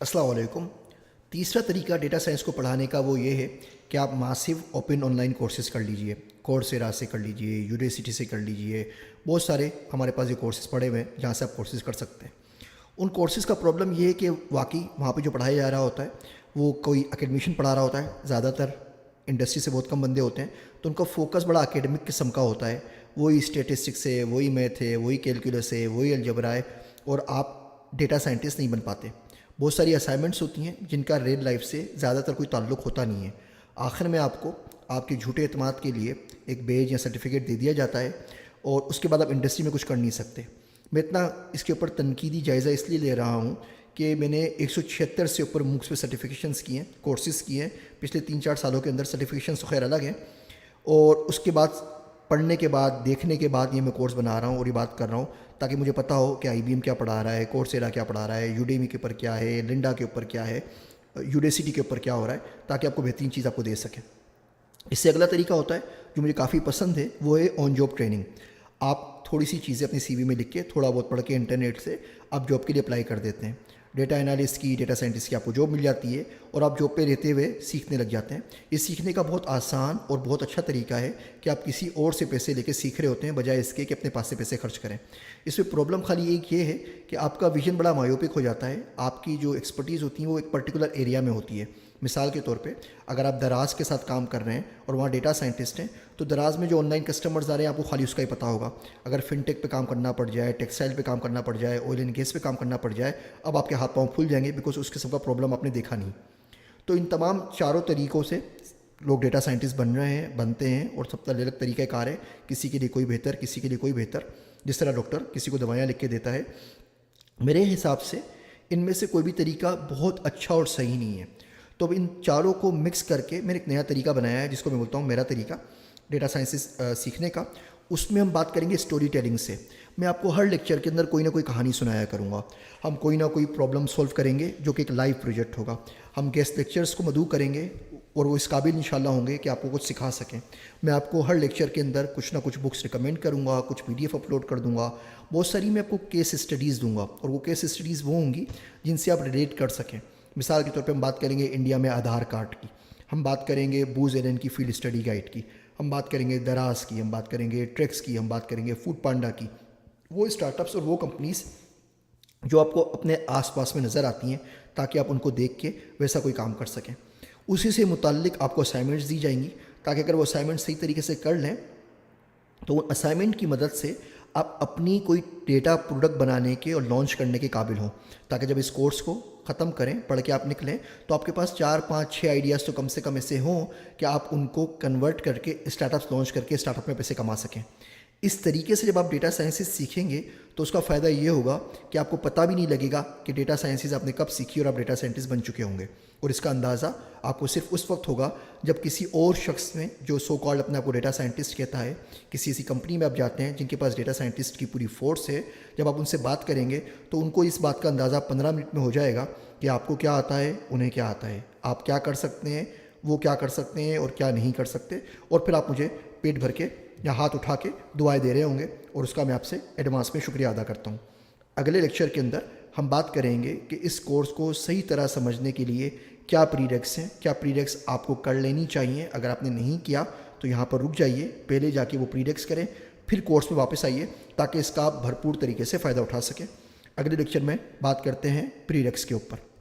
अस्सलाम वालेकुम। तीसरा तरीका डेटा साइंस को पढ़ाने का वो ये है कि आप मासिव ओपन ऑनलाइन कोर्सेज़ कर लीजिए। कोर्सेरा से कर लीजिए, यूनिवर्सिटी से कर लीजिए। बहुत सारे हमारे पास ये कोर्सेज़ पड़े हुए हैं जहाँ से आप कोर्सेज़ कर सकते हैं। उन कोर्सेज़ का प्रॉब्लम ये है कि वाकई वहाँ पे जो पढ़ाया जा रहा होता है वो कोई एकेडमिशियन पढ़ा रहा होता है। ज़्यादातर इंडस्ट्री से बहुत कम बंदे होते हैं, तो उनका फोकस बड़ा एकेडमिक किस्म का होता है। वही स्टेटिस्टिक्स है, वही मैथ है, वही कैलकुलस है, वही अलजबरा है, और आप डेटा साइंटिस्ट नहीं बन पाते। बहुत सारी असाइनमेंट्स होती हैं जिनका रियल लाइफ से ज़्यादातर कोई ताल्लुक़ होता नहीं है। आखिर में आपको आपके झूठे एतमाद के लिए एक बेज या सर्टिफिकेट दे दिया जाता है और उसके बाद आप इंडस्ट्री में कुछ कर नहीं सकते। मैं इतना इसके ऊपर तनकीदी जायज़ा इसलिए ले रहा हूँ कि मैंने 176 से ऊपर मूक्स पे सर्टिफिकेशंस किए हैं, कोर्सेज़ किए हैं पिछले 3-4 सालों के अंदर। सर्टिफिकेशंस तो खैर अलग हैं, और उसके बाद पढ़ने के बाद, देखने के बाद ये मैं कोर्स बना रहा हूँ और ये बात कर रहा हूँ ताकि मुझे पता हो कि IBM क्या पढ़ा रहा है, कोर्सेरा क्या पढ़ा रहा है, यूडेमी के ऊपर क्या है, लिंडा के ऊपर क्या है, यूडेसिटी के ऊपर क्या हो रहा है, ताकि आपको बेहतरीन चीज़ आपको दे सकें। इससे अगला तरीका होता है जो मुझे काफ़ी पसंद है, वो है ऑन जॉब ट्रेनिंग। आप थोड़ी सी चीज़ें अपनी CV में लिख के, थोड़ा बहुत पढ़ के इंटरनेट से आप जॉब के लिए अप्लाई कर देते हैं। डेटा एनालिस्ट की, डेटा साइंटिस्ट की आपको जॉब मिल जाती है और आप जॉब पे रहते हुए सीखने लग जाते हैं। ये सीखने का बहुत आसान और बहुत अच्छा तरीका है कि आप किसी और से पैसे लेके सीख रहे होते हैं बजाय इसके कि अपने पास से पैसे खर्च करें। इसमें प्रॉब्लम खाली एक ये है कि आपका विजन बड़ा मायोपिक हो जाता है। आपकी जो एक्सपर्टीज़ होती है वो एक पर्टिकुलर एरिया में होती है। मिसाल के तौर पे अगर आप दराज के साथ काम कर रहे हैं और वहाँ डेटा साइंटिस्ट हैं, तो दराज में जो ऑनलाइन कस्टमर्स आ रहे हैं आपको खाली उसका ही पता होगा। अगर फिनटेक पे काम करना पड़ जाए, टेक्सटाइल पे काम करना पड़ जाए, ऑयल एंड गैस पे काम करना पड़ जाए, अब आपके हाथ पाँव फूल जाएंगे, बिकॉज उस किस्म का प्रॉब्लम आपने देखा नहीं। तो इन तमाम चारों तरीक़ों से लोग डेटा साइंटिस्ट बन रहे हैं, बनते हैं, और सबका अलग तरीक़ा कार है। किसी के लिए कोई बेहतर, किसी के लिए कोई बेहतर। जिस तरह डॉक्टर किसी को दवाइयाँ लिख के देता है, मेरे हिसाब से इनमें से कोई भी तरीका बहुत अच्छा और सही नहीं है। तो अब इन चारों को मिक्स करके मैंने एक नया तरीका बनाया है जिसको मैं बोलता हूँ मेरा तरीका डेटा साइंसेस सीखने का। उसमें हम बात करेंगे स्टोरी टेलिंग से। मैं आपको हर लेक्चर के अंदर कोई ना कोई कहानी सुनाया करूँगा। हम कोई ना कोई प्रॉब्लम सॉल्व करेंगे जो कि एक लाइव प्रोजेक्ट होगा। हम गेस्ट लेक्चर्स को मदऊ करेंगे और वो इस काबिल इंशाल्लाह होंगे कि आपको कुछ सिखा सकें। मैं आपको हर लेक्चर के अंदर कुछ ना कुछ बुक्स रिकमेंड करूँगा, कुछ PDF अपलोड कर दूँगा, बहुत सारी मैं आपको केस स्टडीज़ दूँगा, और वो केस स्टडीज़ वो होंगी जिनसे आप रिलेट कर सकें। मिसाल के तौर पे हम बात करेंगे इंडिया में आधार कार्ड की, हम बात करेंगे बूज एलन की फील्ड स्टडी गाइड की, हम बात करेंगे दराज की, हम बात करेंगे ट्रेक्स की, हम बात करेंगे फूड पांडा की। वो स्टार्टअप्स और वो कंपनीज़ जो आपको अपने आसपास में नज़र आती हैं, ताकि आप उनको देख के वैसा कोई काम कर सकें। उसी से मुताल्लिक आपको असाइनमेंट्स दी जाएंगी, ताकि अगर वो असाइनमेंट सही तरीके से कर लें तो उन असाइनमेंट की मदद से आप अपनी कोई डेटा प्रोडक्ट बनाने के और लॉन्च करने के काबिल हों, ताकि जब इस कोर्स को ख़त्म करें, पढ़ के आप निकलें, तो आपके पास 4, 5, 6 आइडियाज़ तो कम से कम ऐसे हों कि आप उनको कन्वर्ट करके स्टार्टअप्स लॉन्च करके स्टार्टअप में पैसे कमा सकें। इस तरीके से जब आप डेटा साइंसेस सीखेंगे तो उसका फ़ायदा ये होगा कि आपको पता भी नहीं लगेगा कि डेटा साइंसेस आपने कब सीखी और आप डेटा साइंटिस्ट बन चुके होंगे। और इसका अंदाज़ा आपको सिर्फ उस वक्त होगा जब किसी और शख्स में, जो सो कॉल्ड अपने आप को डेटा साइंटिस्ट कहता है, किसी ऐसी कंपनी में आप जाते हैं जिनके पास डेटा साइंटिस्ट की पूरी फोर्स है, जब आप उनसे बात करेंगे तो उनको इस बात का अंदाज़ा 15 मिनट में हो जाएगा कि आपको क्या आता है, उन्हें क्या आता है, आप क्या कर सकते हैं, वो क्या कर सकते हैं और क्या नहीं कर सकते। और फिर आप मुझे पेट भर के या हाथ उठा के दुआएं दे रहे होंगे, और उसका मैं आपसे एडवांस में शुक्रिया अदा करता हूँ। अगले लेक्चर के अंदर हम बात करेंगे कि इस कोर्स को सही तरह समझने के लिए क्या प्रीरेक्स हैं, क्या प्रीरेक्स आपको कर लेनी चाहिए। अगर आपने नहीं किया तो यहाँ पर रुक जाइए, पहले जाके वो प्रीरेक्स करें, फिर कोर्स में वापस आइए ताकि इसका आप भरपूर तरीके से फ़ायदा उठा सकें। अगले लेक्चर में बात करते हैं प्रीरेक्स के ऊपर।